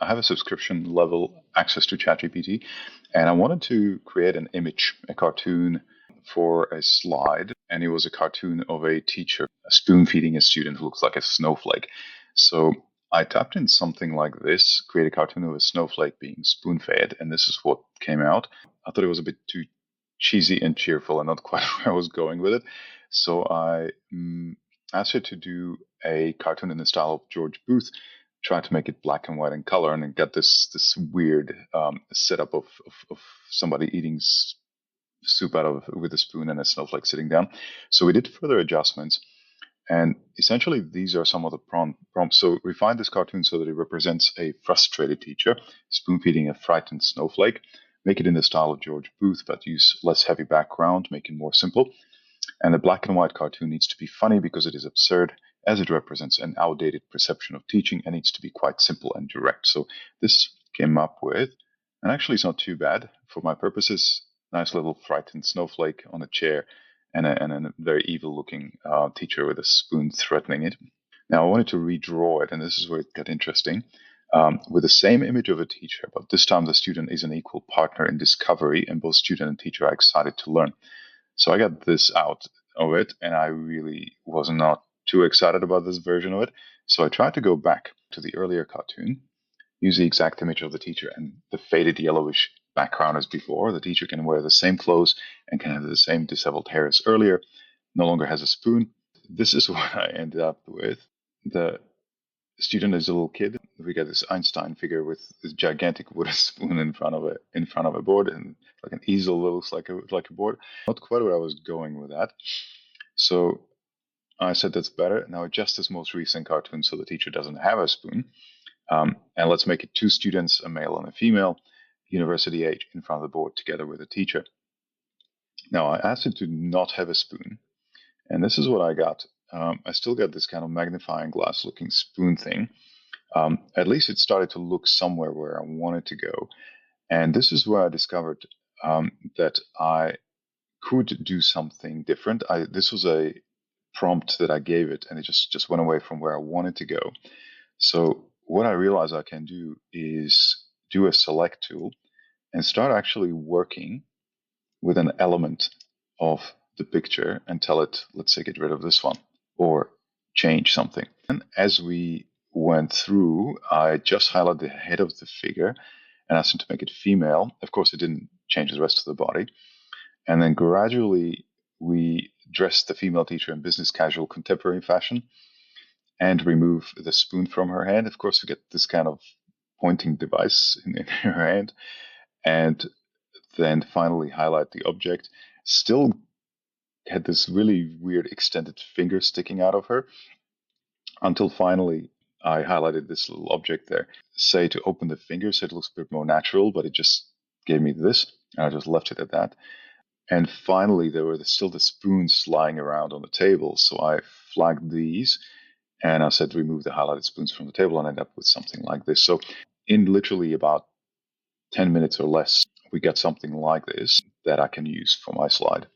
I have a subscription level access to ChatGPT, and I wanted to create an image, a cartoon for a slide, and it was a cartoon of a teacher spoon feeding a student who looks like a snowflake. So I typed in something like this, create a cartoon of a snowflake being spoon fed, and this is what came out. I thought it was a bit too cheesy and cheerful and not quite where I was going with it. So I asked it to do a cartoon in the style of George Booth, try to make it black and white in color, and then get this weird setup of somebody eating soup out of with a spoon and a snowflake sitting down. So we did further adjustments, and essentially these are some of the prompts. So refine this cartoon so that it represents a frustrated teacher spoon feeding a frightened snowflake. Make it in the style of George Booth, but use less heavy background, make it more simple. And the black and white cartoon needs to be funny because it is absurd, as it represents an outdated perception of teaching and needs to be quite simple and direct. So this came up with, and actually it's not too bad for my purposes, nice little frightened snowflake on a chair and a very evil looking teacher with a spoon threatening it. Now I wanted to redraw it, and this is where it got interesting. With the same image of a teacher, but this time the student is an equal partner in discovery, and both student and teacher are excited to learn. So I got this out of it, and I really was not too excited about this version of it. So I tried to go back to the earlier cartoon, use the exact image of the teacher and the faded yellowish background as before. The teacher can wear the same clothes and can have the same disheveled hair as earlier, no longer has a spoon. This is what I ended up with. The student is a little kid. We get this Einstein figure with this gigantic wooden spoon in front of a board, and like an easel that looks like a board. Not quite where I was going with that. So I said that's better. Now adjust this most recent cartoon so the teacher doesn't have a spoon, and let's make it two students, a male and a female, university age, in front of the board together with a teacher. Now I asked it to not have a spoon, and this is what I got. I still got this kind of magnifying glass looking spoon thing. At least it started to look somewhere where I wanted to go. And this is where I discovered that I could do something different. This was a prompt that I gave it, and it just went away from where I wanted to go. So what I realized I can do is do a select tool and start actually working with an element of the picture and tell it, let's say, get rid of this one or change something. And as we went through, I just highlighted the head of the figure and asked him to make it female. Of course, it didn't change the rest of the body. And then gradually, we dressed the female teacher in business casual contemporary fashion and remove the spoon from her hand. Of course, we get this kind of pointing device in her hand. And then finally highlight the object. Still had this really weird extended finger sticking out of her until finally I highlighted this little object there. Say to open the finger so it looks a bit more natural, but it just gave me this, and I just left it at that. And finally, there were still the spoons lying around on the table, so I flagged these, and I said remove the highlighted spoons from the table, and I ended up with something like this. So in literally about 10 minutes or less, we get something like this that I can use for my slide.